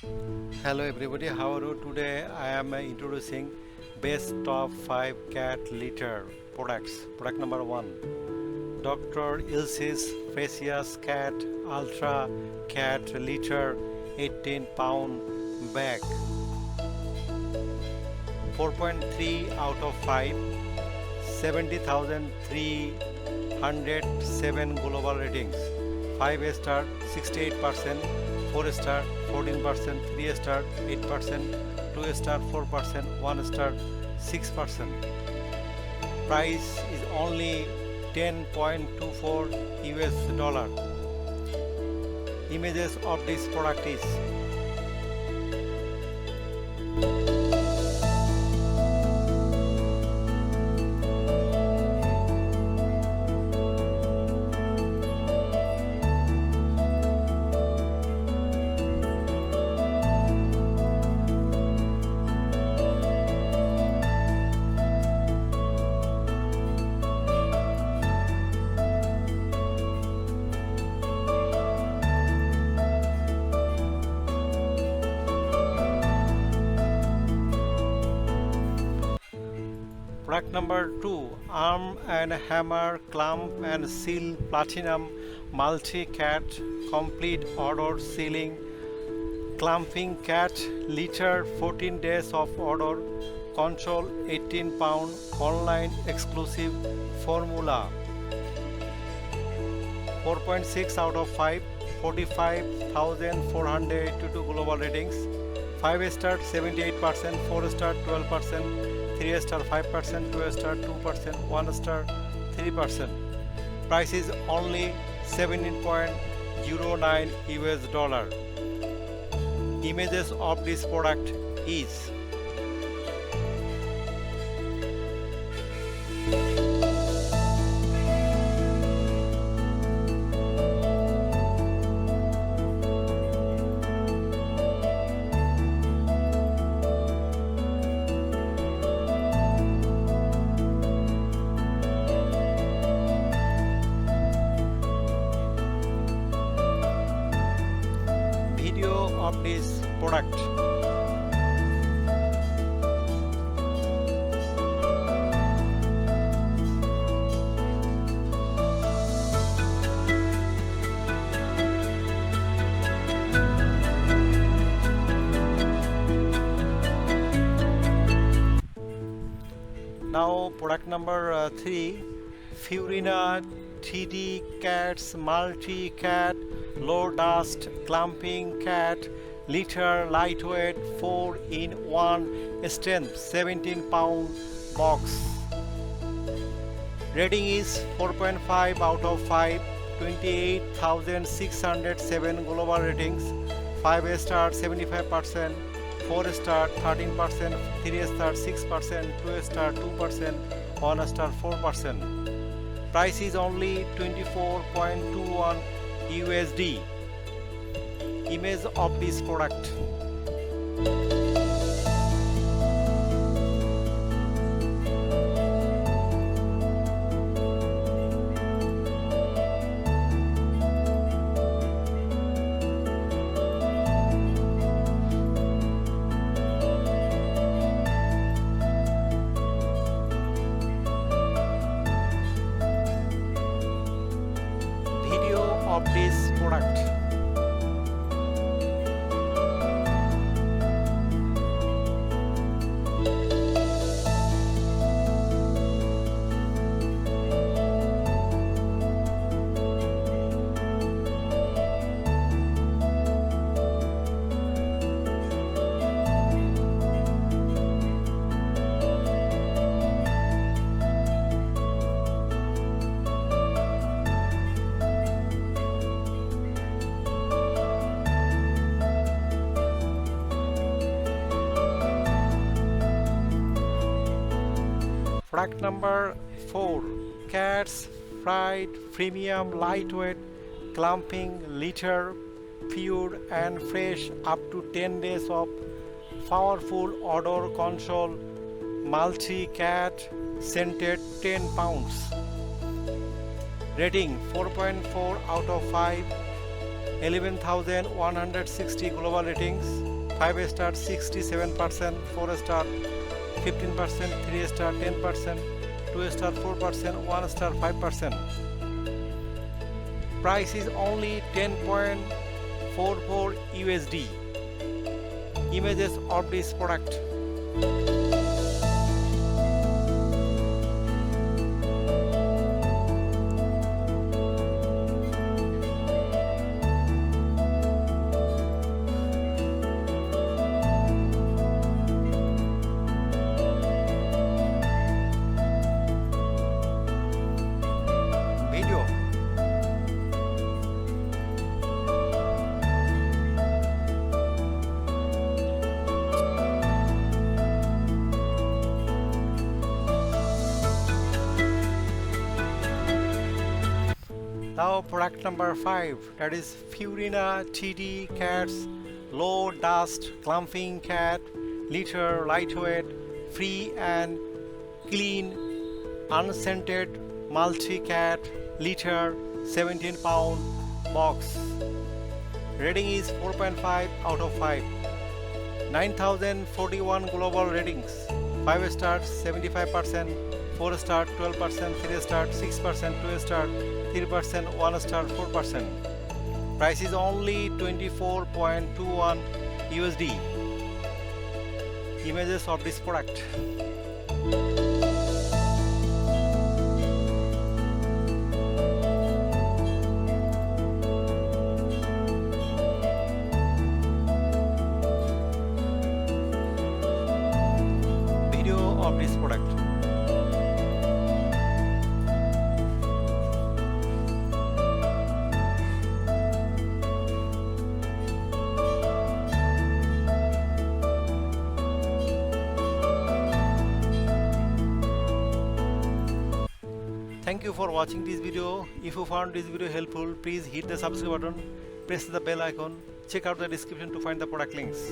Hello everybody, how are you? Today I am introducing best top 5 cat litter products. Product number 1, Dr. Elsey's Precious Cat Ultra Cat Litter 18-pound bag. 4.3 out of 5, 70,307 global ratings. 5 star 68%, 4 star 14%, 3 star 8%, 2 star 4%, 1 star 6%. Price is only 10.24 US dollar. Images of this product is product number 2, Arm and Hammer Clump and Seal Platinum Multi-Cat Complete Odor Sealing Clumping Cat Litter 14 days of odor control 18-pound online exclusive formula. 4.6 out of 5, 45,482 global ratings. 5 star 78%, 4 star 12%, 3 star 5%, 2 star 2%, 1 star 3%. Price is only 17.09 US dollar. Images of this product is video of this product. Now product number 3, Purina 3D Cats Multi Cat Low Dust Clumping Cat Litter Lightweight 4-in-1 Strength 17-pound box. Rating is 4.5 out of 5, 28,607 global ratings. 5 star 75%, 4 star 13%, 3 star 6%, 2 star 2%, 1 star 4%. Price is only 24.21 USD. Image of this product. Video of this product. Product number 4, Cats Fried Premium Lightweight Clumping Litter Pure and Fresh up to 10 days of powerful odor control multi-cat scented 10 pounds. Rating 4.4 out of 5, 11,160 global ratings, 5 star 67%, 4 star 15%, 3 star 10%, 2 star 4%, 1 star 5%. Price is only 10.44 USD. Images of this product. Video. Now product number 5, that is Purina TD Cats Low Dust Clumping Cat Litter Lightweight Free and Clean Unscented Multi-Cat Litter 17 pound box. Rating is 4.5 out of 5. 9,041 global ratings. 5 stars 75%, 4 star 12%, 3 star 6%, 2 star 3%, 1 star 4%. Price is only 24.21 USD. Images of this product. Video of this product. Thank you for watching this video. If you found this video helpful, please hit the subscribe button, press the bell icon, check out the description to find the product links.